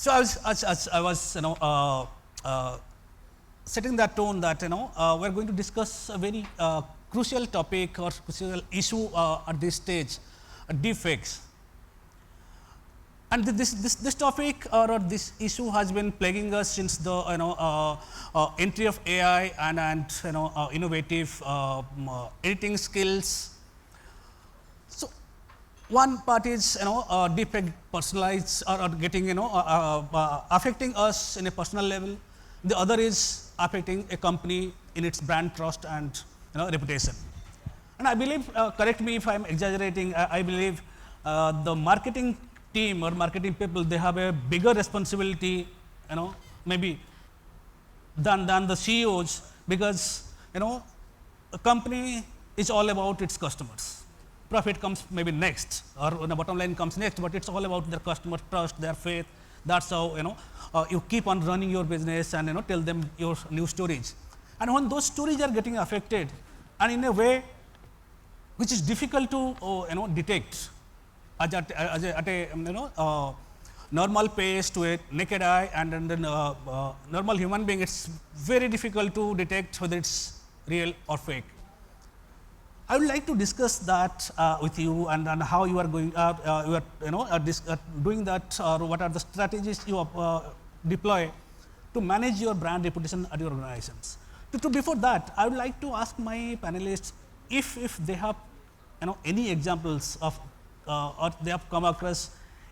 So I was setting that tone that we are going to discuss a very crucial topic or crucial issue at this stage, deepfakes. And this topic or this issue has been plaguing us since the entry of AI and innovative editing skills. So one part is deepfake personalized or getting affecting us in a personal level. The other is affecting a company in its brand trust and reputation. And I believe, correct me if I am exaggerating, I believe the marketing team or marketing people, they have a bigger responsibility, maybe than the CEOs, because a company is all about its customers. Profit comes maybe next, or the bottom line comes next, but it's all about their customer trust, their faith. That's how you keep on running your business and tell them your new stories. And when those stories are getting affected, and in a way which is difficult to detect at a normal pace to a naked eye, and then normal human being, it's very difficult to detect whether it's real or fake. I would like to discuss that with you, and how you are going, doing that, or what are the strategies you deploy to manage your brand reputation at your organizations. Before that, I would like to ask my panelists if they have any examples of or they have come across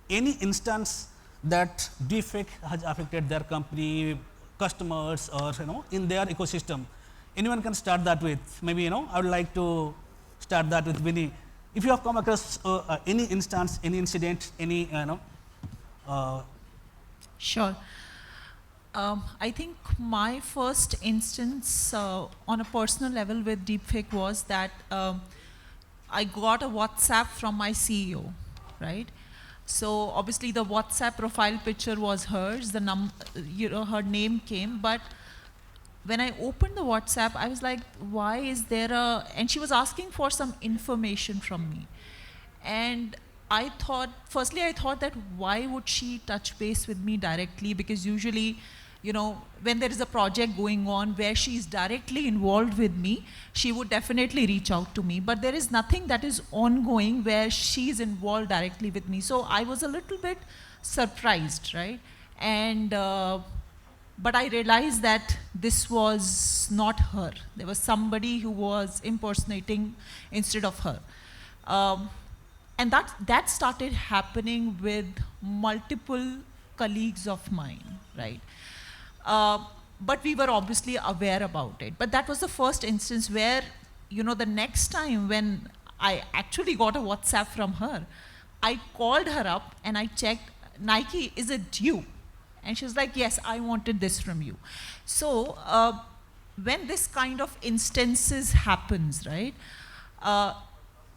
any instance that deepfake has affected their company, customers, or in their ecosystem. Anyone can start that with. Maybe I would like to start that with Vinny. If you have come across any instance, any incident, any Sure. I think my first instance on a personal level with deepfake was that I got a WhatsApp from my CEO, right? So obviously the WhatsApp profile picture was hers, her name came, but when I opened the WhatsApp, I was like, why is there and she was asking for some information from me. And I thought that why would she touch base with me directly? Because usually, when there is a project going on where she is directly involved with me, she would definitely reach out to me. But there is nothing that is ongoing where she is involved directly with me. So I was a little bit surprised, right? And but I realized that this was not her. There was somebody who was impersonating instead of her. And that started happening with multiple colleagues of mine, right? But we were obviously aware about it. But that was the first instance where, the next time when I actually got a WhatsApp from her, I called her up and I checked, Nike, is it you? And she was like, yes, I wanted this from you. So when this kind of instances happens, right,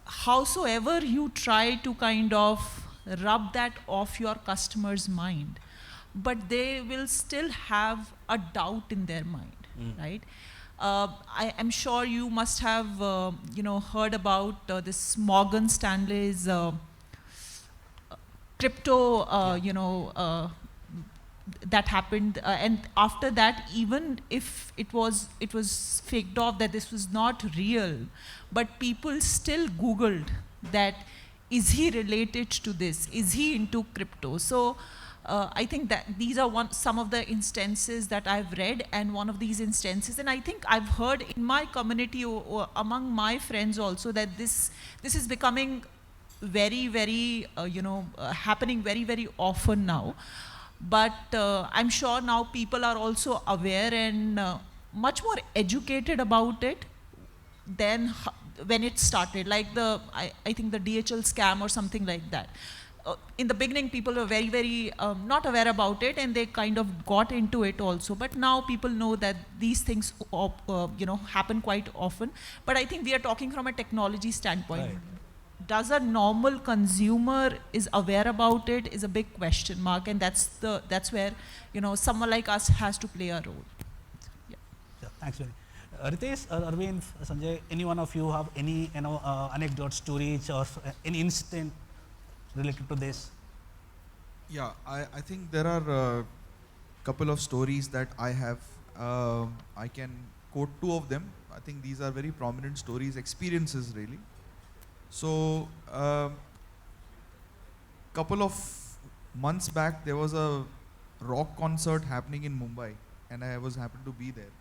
howsoever you try to kind of rub that off your customer's mind, but they will still have a doubt in their mind, right? I am sure you must have, heard about this Morgan Stanley's crypto, that happened, and after that, even if it was faked off that this was not real, but people still Googled that, is he related to this? Is he into crypto? So I think that these are some of the instances that I've read, and one of these instances, and I think I've heard in my community or among my friends also, that this is becoming very, very, happening very, very often now. But I'm sure now people are also aware and much more educated about it than when it started, like I think the DHL scam or something like that. In the beginning, people were very, very not aware about it, and they kind of got into it also. But now people know that these things, happen quite often. But I think we are talking from a technology standpoint. Right. Does a normal consumer is aware about it is a big question mark, and that's where someone like us has to play a role. Yeah. Thanks, Vinny. Ritesh, Arvind, Sanjay, any one of you have any anecdote, stories, or any incident related to this? Yeah, I think there are a couple of stories that I have. I can quote two of them. I think these are very prominent stories, experiences really. So, couple of months back, there was a rock concert happening in Mumbai, and I was happened to be there.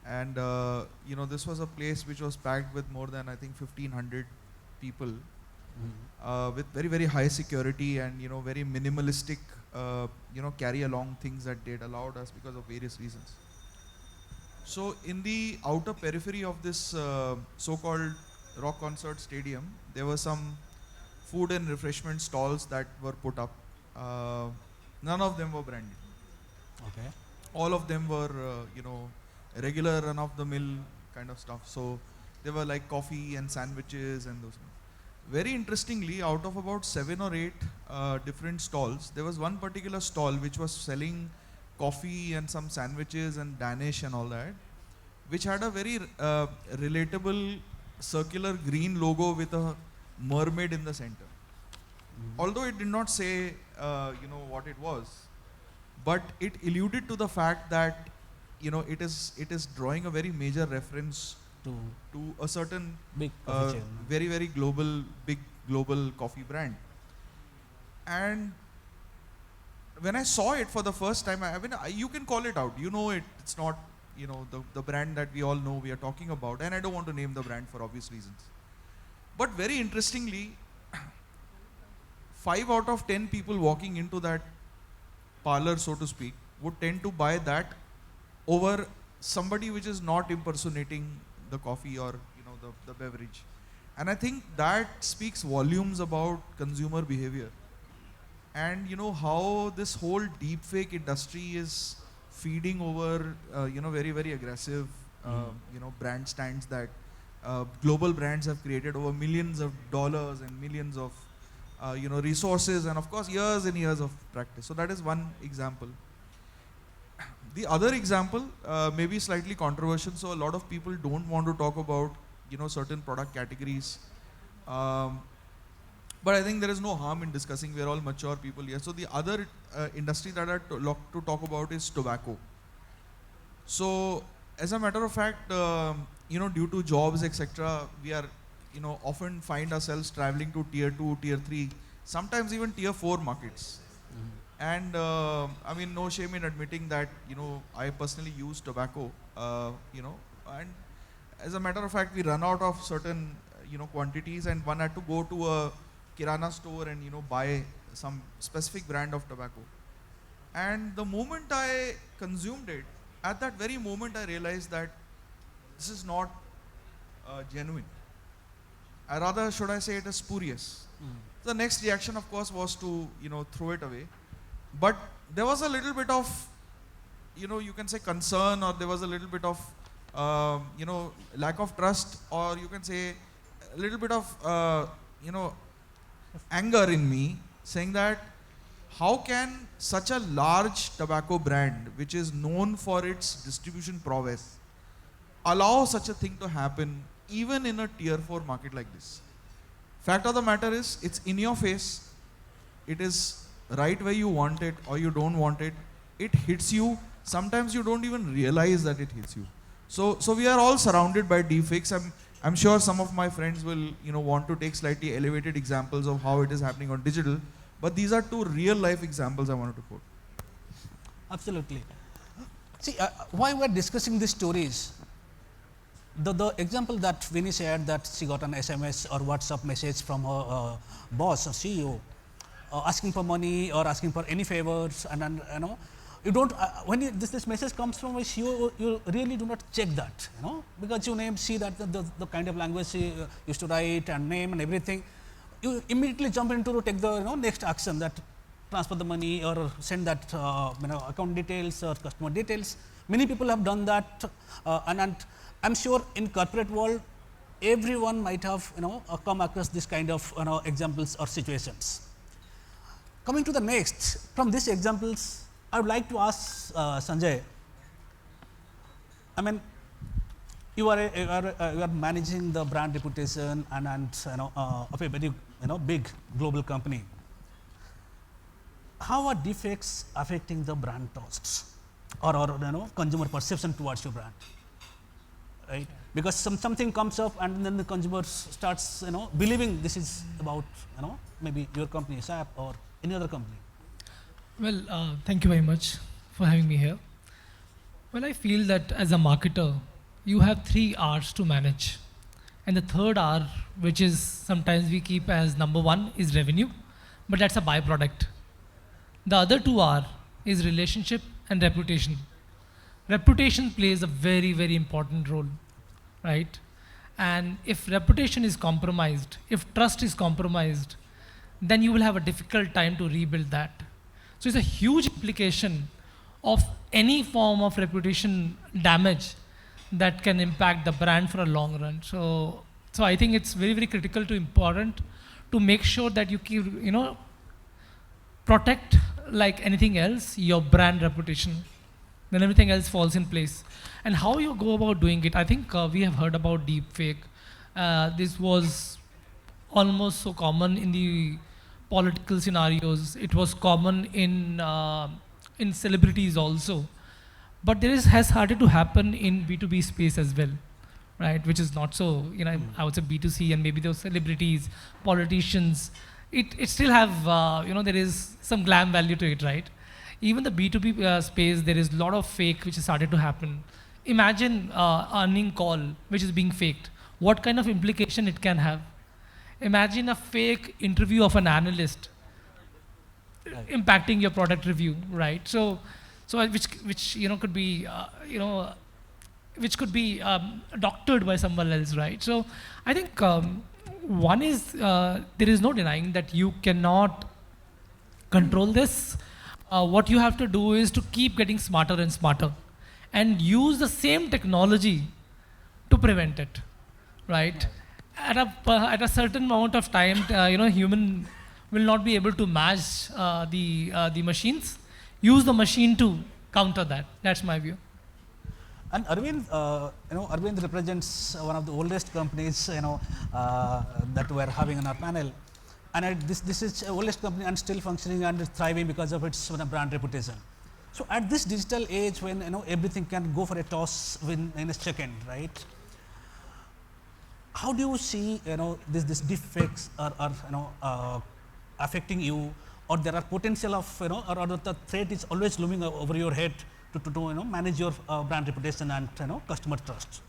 And this was a place which was packed with more than I think 1,500 people, with very very high security and very minimalistic carry along things that they'd allowed us because of various reasons. So in the outer periphery of this so-called rock concert stadium, there were some food and refreshment stalls that were put up. None of them were branded. Okay. All of them were regular run-of-the-mill kind of stuff. So they were like coffee and sandwiches and those things. Very interestingly, out of about 7 or 8 different stalls, there was one particular stall which was selling coffee and some sandwiches and Danish and all that, which had a very relatable circular green logo with a mermaid in the center. Although it did not say what it was, but it alluded to the fact that it is drawing a very major reference to a certain big coffee chain. very very big global coffee brand. And when I saw it for the first time, you can call it out. It's not the brand that we all know we are talking about, and I don't want to name the brand for obvious reasons. But very interestingly, 5 out of 10 people walking into that parlor, so to speak, would tend to buy that over somebody which is not impersonating the coffee or the beverage. And I think that speaks volumes about consumer behavior, and how this whole deepfake industry is feeding over very very aggressive brand stands that global brands have created over millions of dollars and millions of resources, and of course years and years of practice. So that is one example. The other example may be slightly controversial, so a lot of people don't want to talk about certain product categories, but I think there is no harm in discussing. We are all mature people here. So the other industry that I'd to talk about is tobacco. So as a matter of fact, due to jobs etc., we are often find ourselves traveling to tier 2, tier 3, sometimes even tier 4 markets. And no shame in admitting that I personally use tobacco, and as a matter of fact, we run out of certain quantities, and one had to go to a kirana store and buy some specific brand of tobacco. And the moment I consumed it, at that very moment I realized that this is not genuine. Rather, should I say it is spurious. The next reaction, of course, was to throw it away. But there was a little bit of you can say concern, or there was a little bit of lack of trust, or you can say a little bit of anger in me, saying that how can such a large tobacco brand, which is known for its distribution prowess, allow such a thing to happen even in a tier 4 market like this. Fact of the matter is, it's in your face. It is right where you want it or you don't want it. It hits you. Sometimes you don't even realize that it hits you. So we are all surrounded by deepfakes. I'm sure some of my friends will want to take slightly elevated examples of how it is happening on digital, but these are 2 real life examples I wanted to quote. Absolutely. See, why we're discussing these stories, the example that Vinny shared, that she got an SMS or WhatsApp message from her boss or CEO asking for money or asking for any favors, and you don't when this message comes from a CEO, you really do not check that, because you see that the kind of language she used to write and name and everything, you immediately jump into to take the next action, that transfer the money or send that account details or customer details. Many people have done that, and I'm sure in corporate world, everyone might have come across this kind of examples or situations. Coming to the next, from these examples, I would like to ask Sanjay. I mean, you are managing the brand reputation and of a very big global company. how are deepfakes affecting the brand trusts or consumer perception towards your brand, right? Because something comes up and then the consumer starts believing this is about maybe your company, SAP or any other company. Well, thank you very much for having me here. Well, I feel that as a marketer, you have 3 R's to manage. And the third R, which is sometimes we keep as number 1, is revenue, but that's a byproduct. The other 2 R is relationship and reputation. Reputation plays a very, very important role, right? And if reputation is compromised, if trust is compromised, then you will have a difficult time to rebuild that. So it's a huge implication of any form of reputation damage that can impact the brand for a long run. So I think it's very, very critical to important to make sure that you keep, protect like anything else, your brand reputation. Then everything else falls in place. And how you go about doing it, I think we have heard about deepfake. This was almost so common in the political scenarios. It was common in celebrities also. But has started to happen in B2B space as well, right? Which is not so, I would say B2C, and maybe those celebrities, politicians, it still have, there is some glam value to it, right? Even the B2B space, there is a lot of fake which has started to happen. Imagine earning call which is being faked. What kind of implication it can have? Imagine a fake interview of an analyst impacting your product review, right? So which could be which could be doctored by someone else, right? So I think one is there is no denying that you cannot control this. What you have to do is to keep getting smarter and smarter, and use the same technology to prevent it, right? At a certain amount of time, human will not be able to match the machines. Use the machine to counter that. That's my view. And Arvind, Arvind represents one of the oldest companies, that we are having on our panel. And this is the oldest company and still functioning and thriving because of its brand reputation. So at this digital age, when everything can go for a toss in a second, right? How do you see this deepfakes are affecting you, or there are potential of or the threat is always looming over your head to manage your brand reputation and customer trust?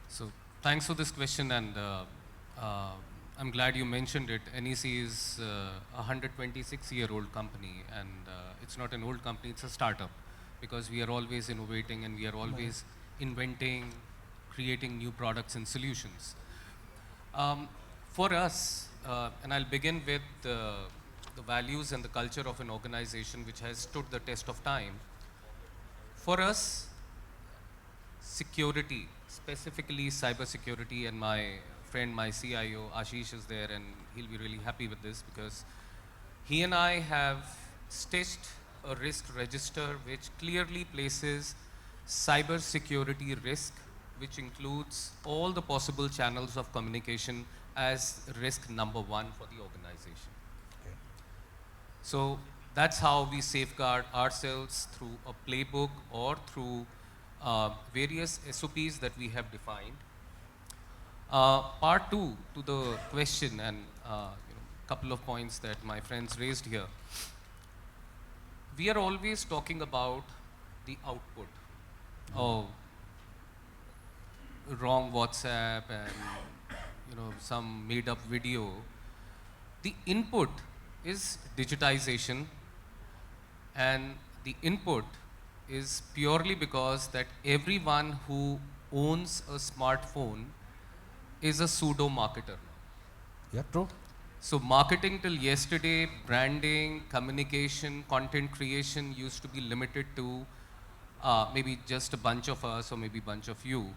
So thanks for this question, and I'm glad you mentioned it. NEC is a 126-year-old company, and it's not an old company, it's a startup, because we are always innovating and we are always inventing, creating new products and solutions. For us, and I'll begin with the values and the culture of an organization which has stood the test of time. For us, security, specifically cybersecurity, and my friend, my CIO, Ashish, is there, and he'll be really happy with this, because he and I have stitched a risk register which clearly places cybersecurity risk, which includes all the possible channels of communication, as risk number 1 for the organization. Okay. So that's how we safeguard ourselves, through a playbook or through various SOPs that we have defined. Part 2 to the question, and couple of points that my friends raised here. We are always talking about the output of wrong WhatsApp and some made up video. The input is digitization, and the input is purely because that everyone who owns a smartphone is a pseudo marketer. Yeah, true. So marketing till yesterday, branding, communication, content creation used to be limited to maybe just a bunch of us or maybe bunch of you.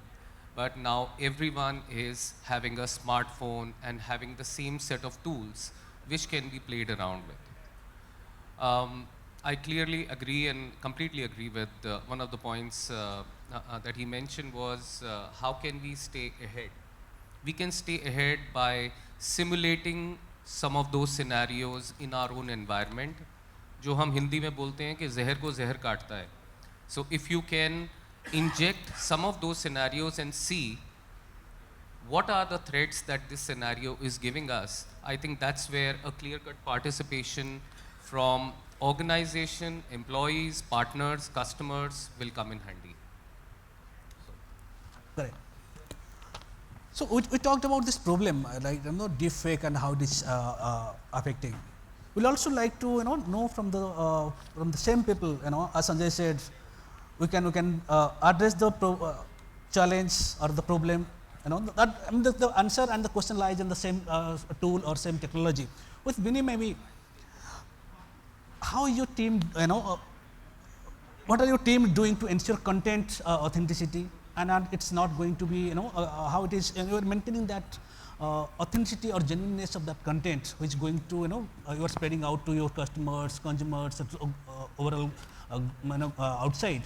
But now everyone is having a smartphone and having the same set of tools which can be played around with. I clearly agree and completely agree with one of the points that he mentioned was how can we stay ahead? We can stay ahead by simulating some of those scenarios in our own environment, जो हम हिंदी में बोलते हैं कि जहर को जहर काटता है. So if you can inject some of those scenarios and see what are the threats that this scenario is giving us, I think that's where a clear-cut participation from organization, employees, partners, customers will come in handy. Correct. So we talked about this problem, like deepfake and how it is affecting. We'll also like to know from the same people, as Sanjay said, we can address the challenge or the problem. That the answer and the question lies in the same tool or same technology. With Vinny, maybe how your team, what are your team doing to ensure content authenticity, and it's not going to be, how it is, you are maintaining that authenticity or genuineness of that content, which is going to, you are spreading out to your customers, consumers, overall, outside.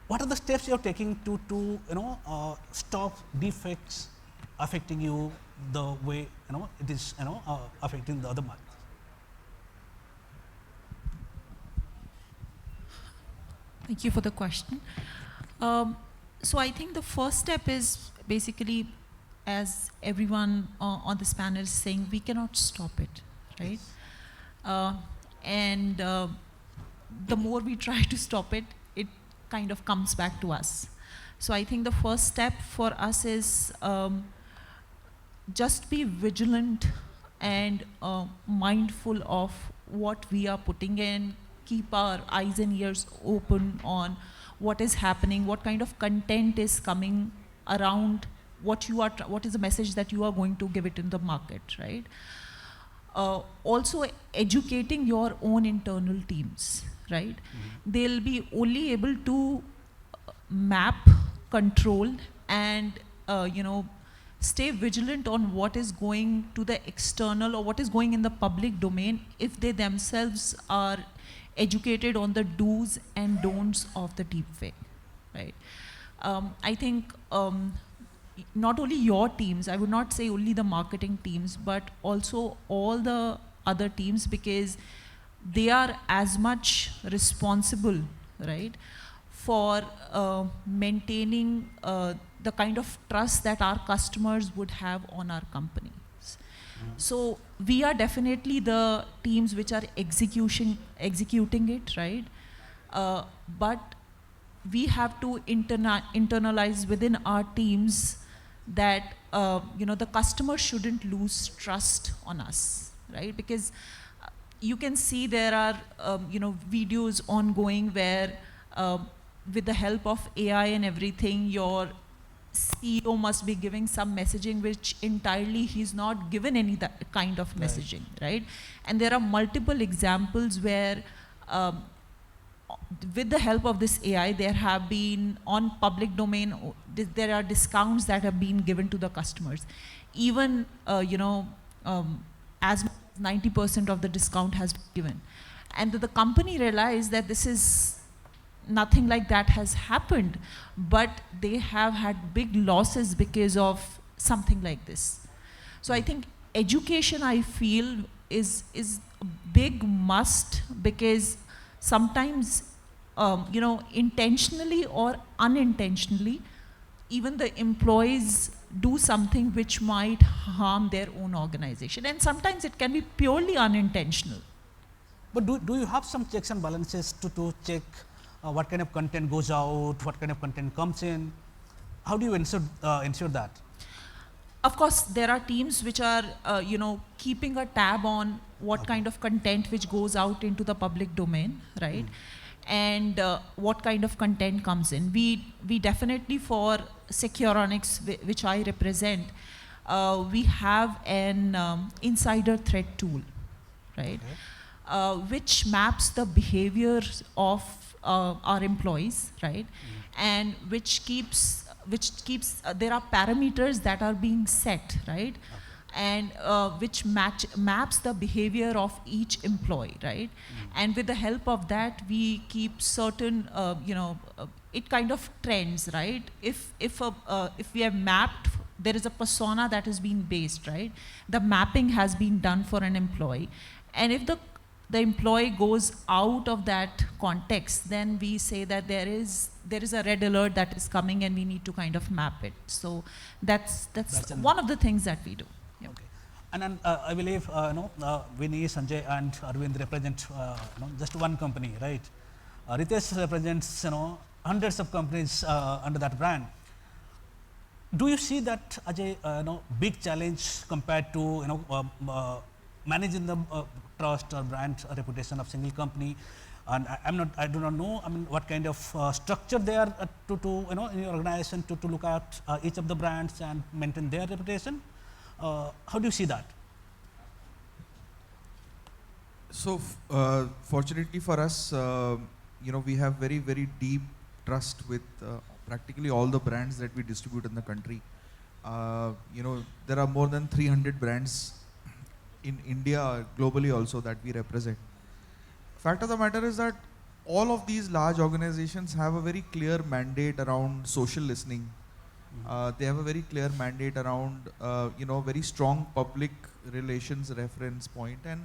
What are the steps you are taking to stop deepfakes affecting you the way it is affecting the other markets? Thank you for the question. So I think the first step is basically, as everyone on this panel is saying, we cannot stop it, right? And the more we try to stop it, it kind of comes back to us. So I think the first step for us is just be vigilant and mindful of what we are putting in, keep our eyes and ears open on what is happening, what kind of content is coming around, what is the message that you are going to give it in the market, right? Also educating your own internal teams, right? They'll be only able to map, control, and stay vigilant on what is going to the external or what is going in the public domain if they themselves are educated on the do's and don'ts of the deepfake, right? I think not only your teams, I would not say only the marketing teams, but also all the other teams, because they are as much responsible, right, for maintaining the kind of trust that our customers would have on our companies. So we are definitely the teams which are executing it, right? But we have to internalize within our teams that the customer shouldn't lose trust on us, right? Because you can see there are videos ongoing where with the help of AI and everything, your CEO must be giving some messaging which entirely he's not given any that kind of messaging, right? And there are multiple examples where with the help of this AI, there have been on public domain, there are discounts that have been given to the customers. Even, as 90% of the discount has been given. And the company realized that this is nothing like that has happened, but they have had big losses because of something like this. So I think education, I feel, is a big must, because sometimes, intentionally or unintentionally, even the employees do something which might harm their own organization. And sometimes it can be purely unintentional. But do you have some checks and balances to check what kind of content goes out, what kind of content comes in? How do you ensure that? Of course, there are teams which are, keeping a tab on what kind of content which goes out into the public domain, right? And what kind of content comes in. We definitely, for Securonix, which I represent, we have an insider threat tool, right? Which maps the behaviors of our employees, right? And which keeps there are parameters that are being set, right? And which maps the behavior of each employee, right? And with the help of that, we keep certain, it kind of trends, right? If we have mapped, there is a persona that is being based, right? The mapping has been done for an employee, and if the employee goes out of that context, then we say that there is a red alert that is coming and we need to kind of map it. So that's one of the things that we do. Yeah. Okay. And then I believe Vinny, Sanjay, and Arvind represent just one company, right? Ritesh represents hundreds of companies under that brand. Do you see that as a big challenge compared to managing the trust or brand reputation of single company? And I do not know. I mean, what kind of structure they are to in your organization to look at each of the brands and maintain their reputation. How do you see that? So fortunately for us, we have very, very deep trust with practically all the brands that we distribute in the country. There are more than 300 brands in India, globally also, that we represent. Fact of the matter is that all of these large organizations have a very clear mandate around social listening. They have a very clear mandate around, very strong public relations reference point, and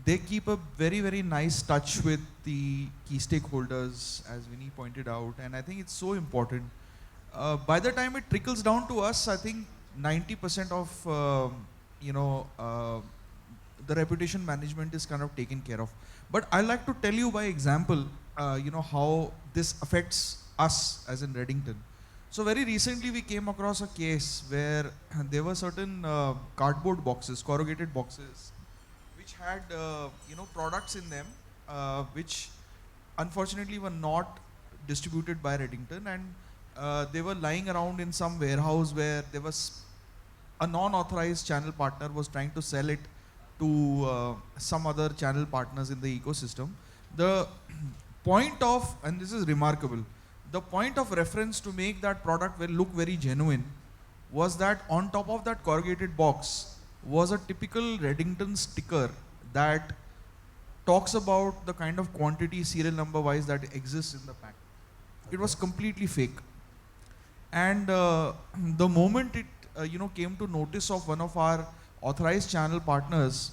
they keep a very, very nice touch with the key stakeholders, as Vinny pointed out, and I think it's so important. By the time it trickles down to us, I think 90% of, the reputation management is kind of taken care of. But I like to tell you by example, how this affects us as in Redington. So very recently we came across a case where there were certain cardboard boxes, corrugated boxes, which had products in them, which unfortunately were not distributed by Redington, and they were lying around in some warehouse where there was a non-authorized channel partner was trying to sell it to some other channel partners in the ecosystem. The point of, and this is remarkable, the point of reference to make that product look very genuine was that on top of that corrugated box was a typical Redington sticker that talks about the kind of quantity serial number wise that exists in the pack. It was completely fake. And the moment it came to notice of one of our authorized channel partners,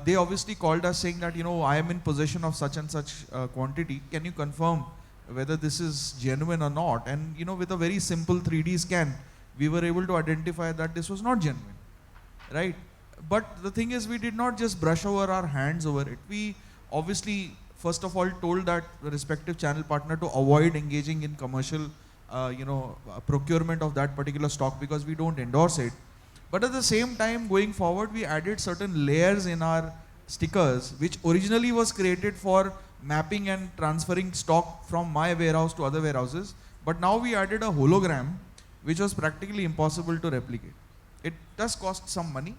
they obviously called us saying that, I am in possession of such and such quantity. Can you confirm whether this is genuine or not? And with a very simple 3D scan, we were able to identify that this was not genuine, right? But the thing is, we did not just brush over our hands over it. We obviously, first of all, told that respective channel partner to avoid engaging in commercial, procurement of that particular stock, because we don't endorse it. But at the same time, going forward, we added certain layers in our stickers, which originally was created for mapping and transferring stock from my warehouse to other warehouses. But now we added a hologram, which was practically impossible to replicate. It does cost some money,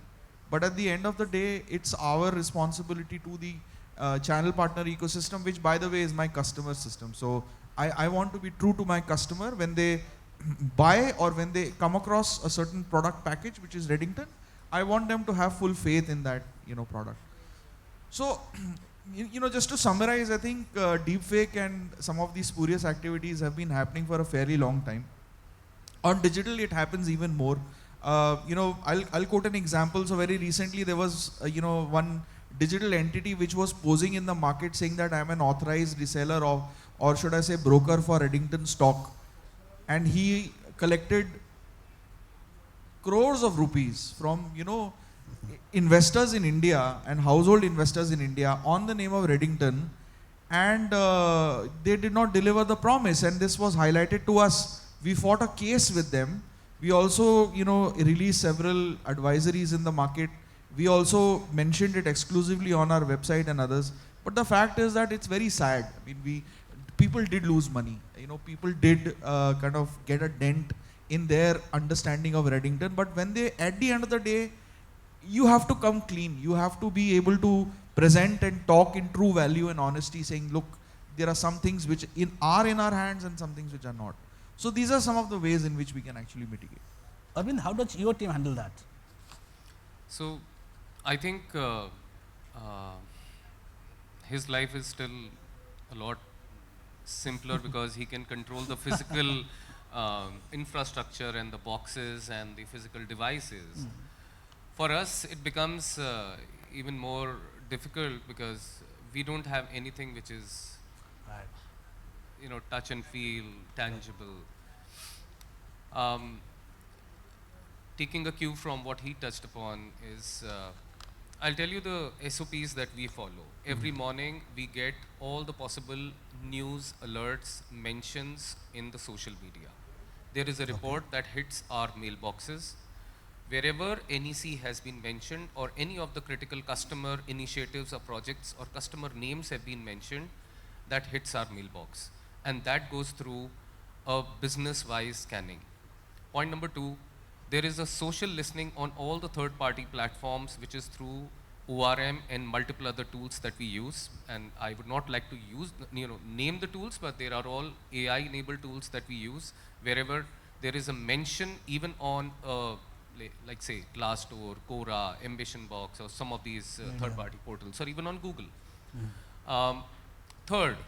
but at the end of the day, it's our responsibility to the channel partner ecosystem, which by the way is my customer system. So I want to be true to my customer when they buy or when they come across a certain product package, which is Redington. I want them to have full faith in that product. So just to summarize, I think deepfake and some of these spurious activities have been happening for a fairly long time. On digital, it happens even more. I'll quote an example. So very recently there was one digital entity which was posing in the market saying that I'm an authorized reseller of, or should I say broker for Redington stock. And he collected crores of rupees from, investors in India and household investors in India on the name of Redington, and they did not deliver the promise, and this was highlighted to us. We fought a case with them. We also, released several advisories in the market. We also mentioned it exclusively on our website and others. But the fact is that it's very sad. I mean, people did lose money. People did kind of get a dent in their understanding of Redington. But when they, at the end of the day, you have to come clean. You have to be able to present and talk in true value and honesty, saying, look, there are some things which are in our hands and some things which are not. So these are some of the ways in which we can actually mitigate. Arvind, how does your team handle that? So I think his life is still a lot simpler because he can control the physical infrastructure and the boxes and the physical devices. For us, it becomes even more difficult because we don't have anything which is, Right. touch and feel, tangible. Um, Taking a cue from what he touched upon is, I'll tell you the SOPs that we follow. Every morning we get all the possible news, alerts, mentions in the social media. There is a report that hits our mailboxes. Wherever NEC has been mentioned or any of the critical customer initiatives or projects or customer names have been mentioned, that hits our mailbox. And that goes through a business-wise scanning. Point number 2, there is a social listening on all the third-party platforms, which is through ORM and multiple other tools that we use. And I would not like to name the tools, but there are all AI-enabled tools that we use. Wherever there is a mention, even on like say Glassdoor, Quora, Ambition Box, or some of these third-party portals, or even on Google. Third,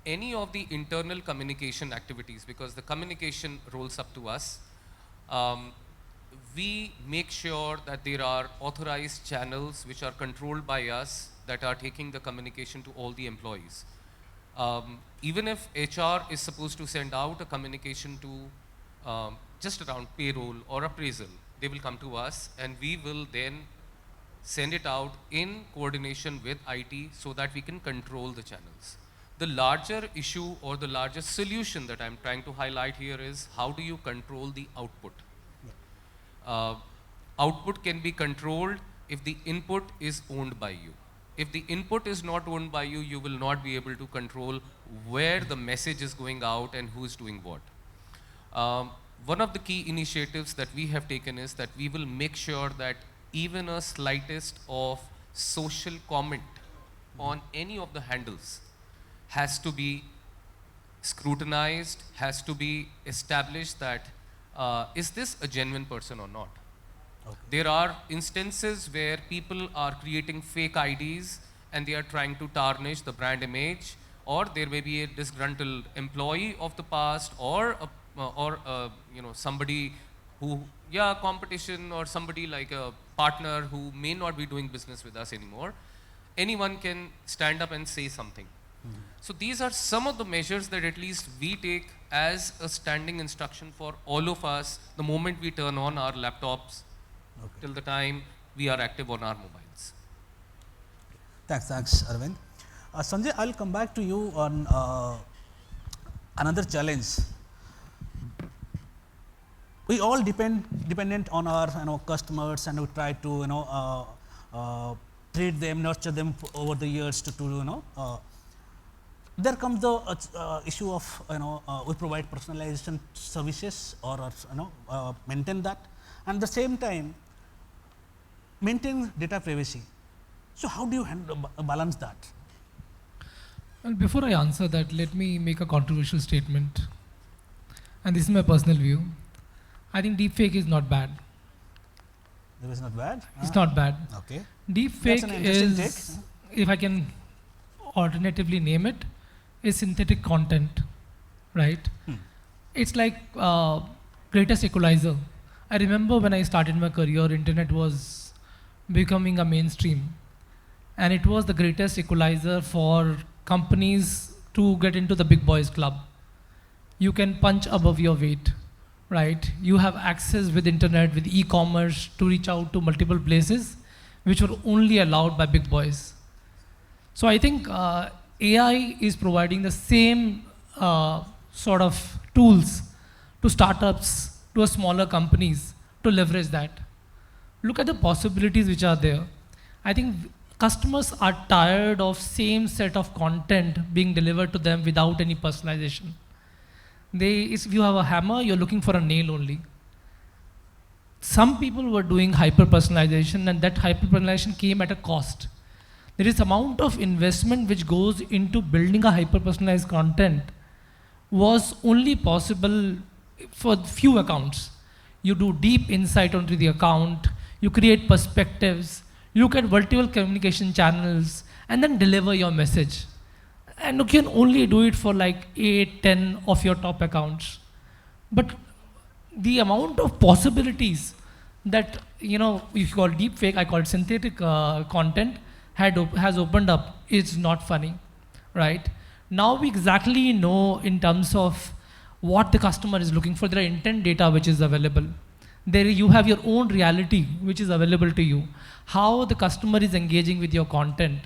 any of the internal communication activities, because the communication rolls up to us, we make sure that there are authorized channels which are controlled by us that are taking the communication to all the employees. Even if HR is supposed to send out a communication to just around payroll or appraisal, they will come to us and we will then send it out in coordination with IT so that we can control the channels. The larger issue or the larger solution that I'm trying to highlight here is how do you control the output? Output can be controlled if the input is owned by you. If the input is not owned by you, you will not be able to control where the message is going out and who is doing what. One of the key initiatives that we have taken is that we will make sure that even a slightest of social comment on any of the handles has to be scrutinized, has to be established that is this a genuine person or not? Okay. There are instances where people are creating fake IDs and they are trying to tarnish the brand image, or there may be a disgruntled employee of the past, or somebody who, competition, or somebody like a partner who may not be doing business with us anymore. Anyone can stand up and say something. So these are some of the measures that at least we take as a standing instruction for all of us the moment we turn on our laptops till the time we are active on our mobiles. Thanks, Arvind. Sanjay, I'll come back to you on another challenge. We all dependent on our customers, and we try to treat them, nurture them over the years to there comes the issue of we provide personalization services or maintain that, and at the same time maintain data privacy. So how do you balance that? Well, before I answer that, let me make a controversial statement, and this is my personal view. I think deepfake is not bad. It is not bad? It's not bad. Okay. Deepfake is, if I can alternatively name it, is synthetic content, right? It's like greatest equalizer. I remember when I started my career, internet was becoming a mainstream, and it was the greatest equalizer for companies to get into the big boys club. You can punch above your weight, right? You have access with internet, with e-commerce to reach out to multiple places which were only allowed by big boys. So I think AI is providing the same sort of tools to startups, to smaller companies to leverage that. Look at the possibilities which are there. I think customers are tired of same set of content being delivered to them without any personalization. If you have a hammer, you're looking for a nail only. Some people were doing hyper-personalization, and that hyper-personalization came at a cost. There is amount of investment which goes into building a hyper-personalized content was only possible for few accounts. You do deep insight onto the account, you create perspectives, you look at multiple communication channels, and then deliver your message. And you can only do it for like 8, 10 of your top accounts. But the amount of possibilities that, if you call deepfake, I call it synthetic content, has opened up is not funny, right? Now we exactly know in terms of what the customer is looking for. There are intent data which is available. There you have your own reality which is available to you. How the customer is engaging with your content.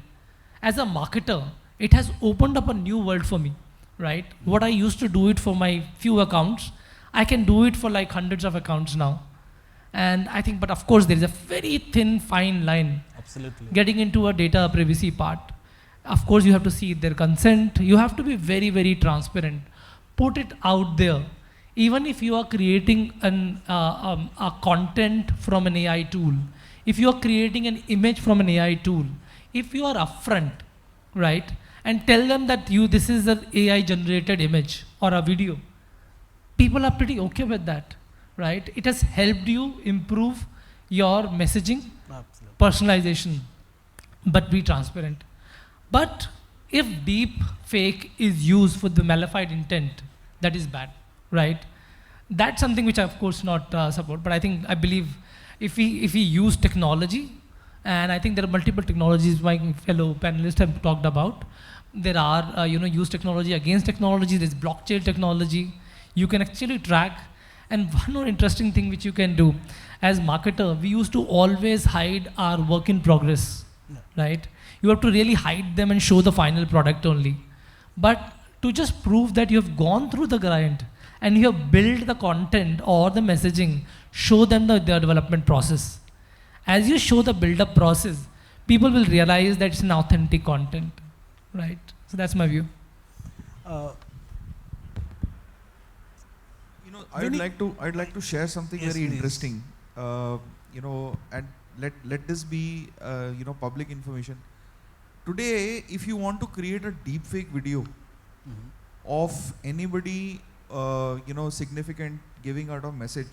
As a marketer, it has opened up a new world for me, right? What I used to do it for my few accounts, I can do it for like hundreds of accounts now. And I think, but of course there is a very thin, fine line. Absolutely. Getting into a data privacy part. Of course you have to see their consent. You have to be very, very transparent. Put it out there. Even if you are creating a content from an AI tool, if you are creating an image from an AI tool, if you are upfront, right, and tell them that this is an AI generated image or a video, people are pretty okay with that, right? It has helped you improve your messaging, Absolutely. personalization, but be transparent. But if deep fake is used for the malified intent, that is bad, right? That's something which I of course not support, but I believe if we use technology, and I think there are multiple technologies my fellow panelists have talked about. There are, use technology against technology. There's blockchain technology. You can actually track. And one more interesting thing which you can do, as marketer, we used to always hide our work in progress, right? You have to really hide them and show the final product only. But to just prove that you have gone through the grind and you have built the content or the messaging, show them the development process. As you show the build-up process, people will realize that it's an authentic content, right? So that's my view. I'd like to share something Yes, very please. interesting. And let this be public information. Today, if you want to create a deepfake video of anybody significant giving out a message,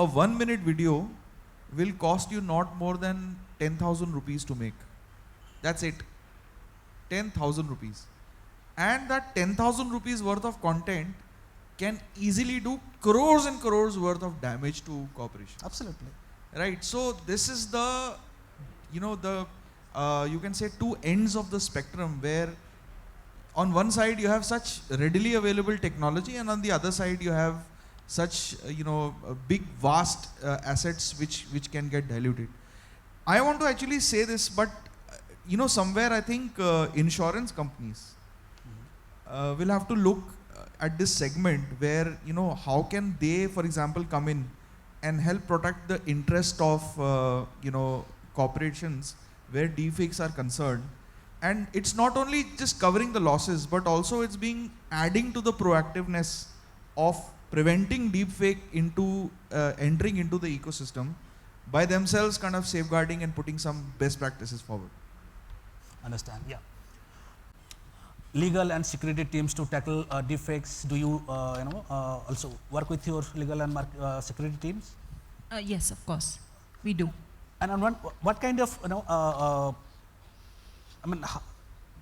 a 1 minute video will cost you not more than 10,000 rupees to make. That's it. 10,000 rupees. And that 10,000 rupees worth of content can easily do crores and crores worth of damage to corporations. Absolutely. Right. So this is the, you can say two ends of the spectrum, where on one side you have such readily available technology, and on the other side you have such big vast assets which can get diluted. I want to actually say this, but somewhere I think insurance companies will have to look at this segment where how can they, for example, come in and help protect the interest of corporations where deepfakes are concerned. And it's not only just covering the losses, but also it's being adding to the proactiveness of preventing deepfake into entering into the ecosystem by themselves, kind of safeguarding and putting some best practices forward. Understand, yeah. Legal and security teams to tackle deepfakes. Do you, also work with your legal and security teams? Yes, of course, we do. And on what kind of,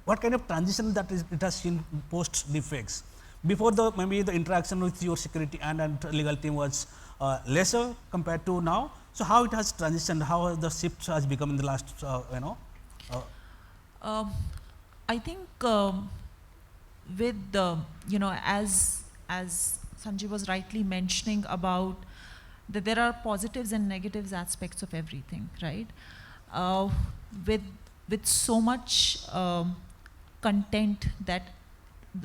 what kind of transition that it has seen post deepfakes? Before maybe the interaction with your security and legal team was lesser compared to now. So how it has transitioned? How the shift has become in the last, I think with the, as Sanjay was rightly mentioning about that there are positives and negatives aspects of everything, right? With so much content, that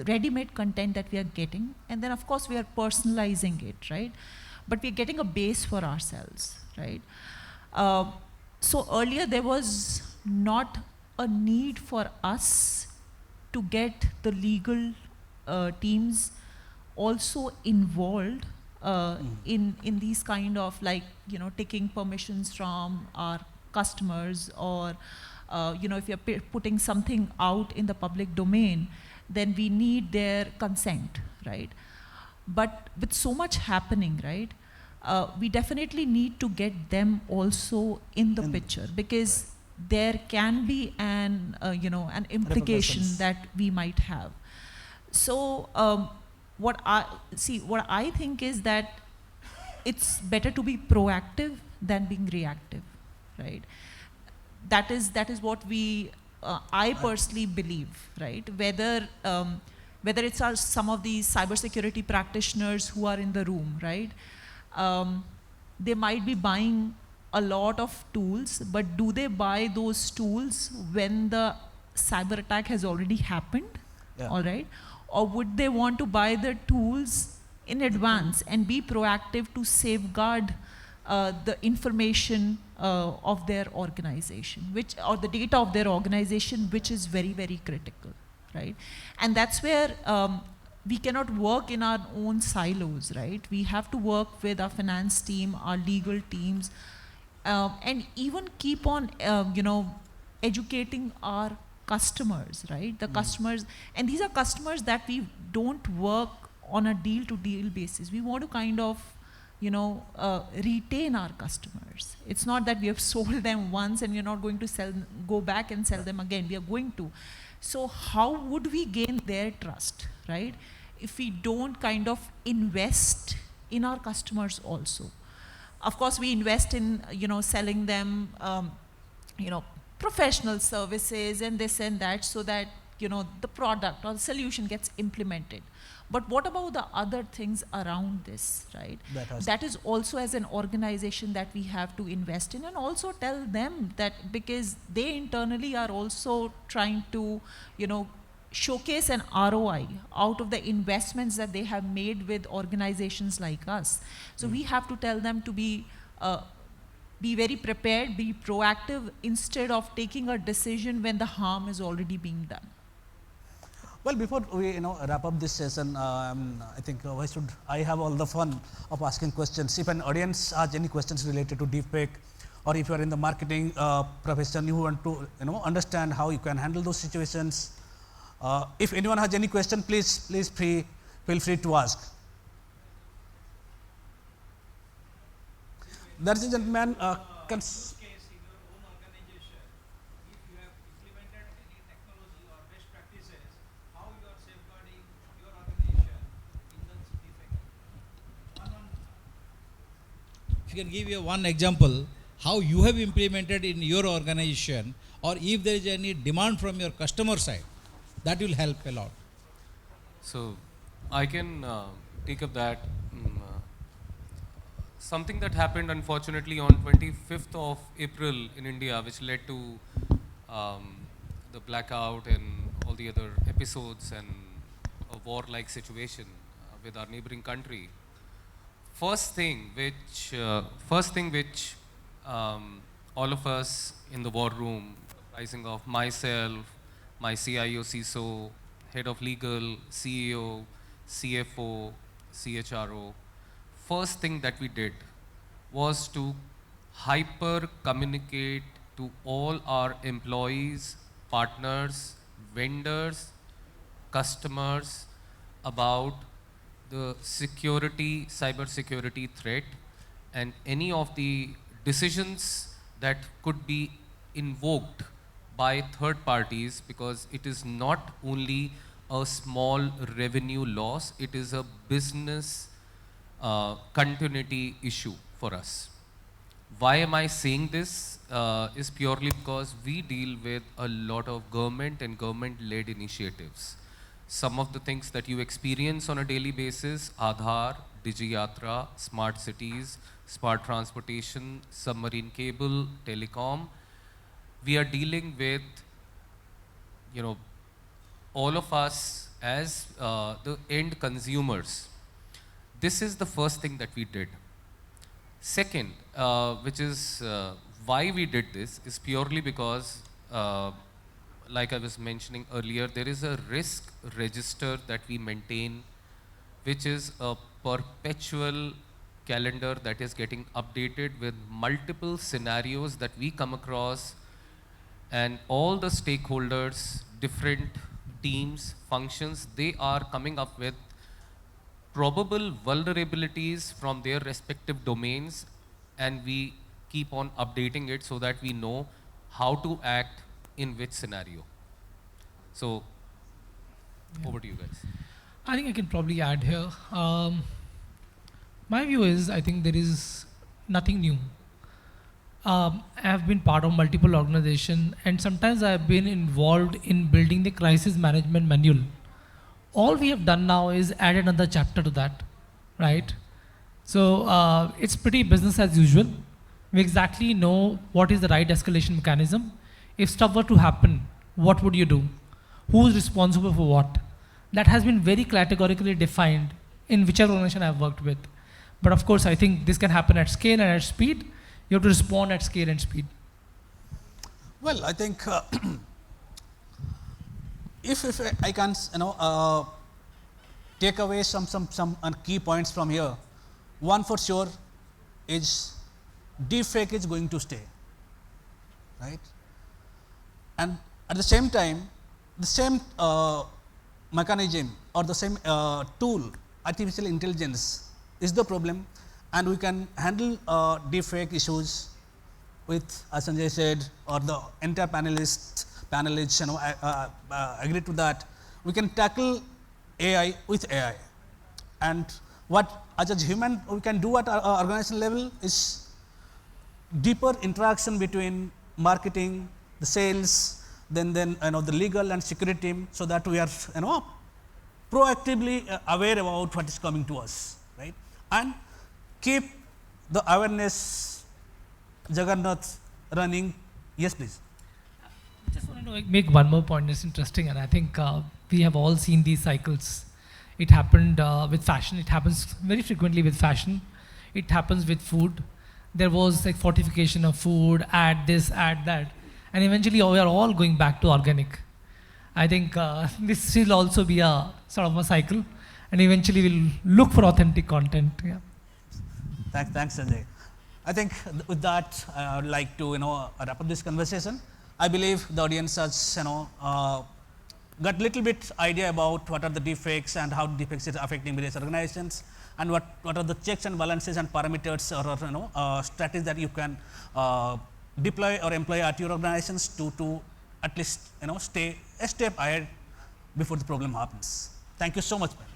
ready-made content that we are getting, and then of course we are personalizing it, right? But we're getting a base for ourselves, right? So earlier there was not a need for us to get the legal teams also involved in these kind of taking permissions from our customers, or if you're putting something out in the public domain, then we need their consent, right? But with so much happening, right, we definitely need to get them also in the picture, because there can be an implication that we might have. So what I think is that it's better to be proactive than being reactive, right? that is what we, I personally believe, right? Whether it's some of these cybersecurity practitioners who are in the room, right? They might be buying a lot of tools, but do they buy those tools when the cyber attack has already happened? Yeah. All right? Or would they want to buy the tools in advance and be proactive to safeguard the information of their organization, or the data of their organization, which is very, very critical, right? And that's where we cannot work in our own silos, right? We have to work with our finance team, our legal teams, and even keep on, educating our customers, right? The customers, and these are customers that we don't work on a deal-to-deal basis. We want to kind of, retain our customers. It's not that we have sold them once and we're not going to go back and sell them again. We are going to. So how would we gain their trust, right? If we don't kind of invest in our customers also. Of course, we invest in, selling them, professional services and this and that, so that, the product or the solution gets implemented. But what about the other things around this, right? That is also, as an organization, that we have to invest in, and also tell them that, because they internally are also trying to, showcase an ROI out of the investments that they have made with organizations like us. So we have to tell them to be very prepared, be proactive, instead of taking a decision when the harm is already being done. Well, before we wrap up this session, I think why should I have all the fun of asking questions? If an audience has any questions related to Deepfake, or if you are in the marketing profession, you want to understand how you can handle those situations. If anyone has any question, please feel free to ask. Ladies and gentlemen, if you can give you one example, how you have implemented in your organization, or if there is any demand from your customer side, that will help a lot. So I can take up that. Something that happened, unfortunately, on 25th of April in India, which led to the blackout and all the other episodes and a war-like situation with our neighboring country. First thing which all of us in the war room, comprising of myself, my CIO, CISO, head of legal, CEO, CFO, CHRO, first thing that we did was to hyper communicate to all our employees, partners, vendors, customers about the cyber security threat, and any of the decisions that could be invoked by third parties, because it is not only a small revenue loss, it is a business continuity issue for us. Why am I saying this? Is purely because we deal with a lot of government and government-led initiatives. Some of the things that you experience on a daily basis, Aadhaar, DigiYatra, smart cities, smart transportation, submarine cable, telecom, we are dealing with, all of us as the end consumers. This is the first thing that we did. Second, which is why we did this, is purely because, like I was mentioning earlier, there is a risk register that we maintain, which is a perpetual calendar that is getting updated with multiple scenarios that we come across, and all the stakeholders, different teams, functions, they are coming up with probable vulnerabilities from their respective domains, and we keep on updating it so that we know how to act in which scenario. So, over to you guys. I think I can probably add here. My view is, I think there is nothing new. I have been part of multiple organizations, and sometimes I have been involved in building the crisis management manual. All we have done now is add another chapter to that, right? So it's pretty business as usual. We exactly know what is the right escalation mechanism. If stuff were to happen, what would you do? Who's responsible for what? That has been very categorically defined in whichever organization I've worked with. But of course, I think this can happen at scale and at speed. You have to respond at scale and speed. Well, I think if I can, take away some key points from here. One for sure is deepfake is going to stay, right? And at the same time, the same mechanism or the same tool, artificial intelligence, is the problem, and we can handle deepfake issues with, as Sanjay said, or the entire panelists, agree to that. We can tackle AI with AI, and what as a human we can do at our organization level is deeper interaction between marketing, the sales, then the legal and security team, so that we are proactively aware about what is coming to us, right? And keep the awareness, Jagannath, running. Yes, please. Just wanted to make one more point. It's interesting, and I think we have all seen these cycles. It happened with fashion. It happens very frequently with fashion. It happens with food. There was like fortification of food, add this, add that, and eventually we are all going back to organic. I think this will also be a sort of a cycle, and eventually we'll look for authentic content. Yeah. Thanks, Sanjay. I think with that, I would like to wrap up this conversation. I believe the audience has got little bit idea about what are the deepfakes and how deepfakes is affecting various organizations, and what are the checks and balances and parameters or strategies that you can deploy or employ at your organizations to at least stay a step ahead before the problem happens. Thank you so much, man.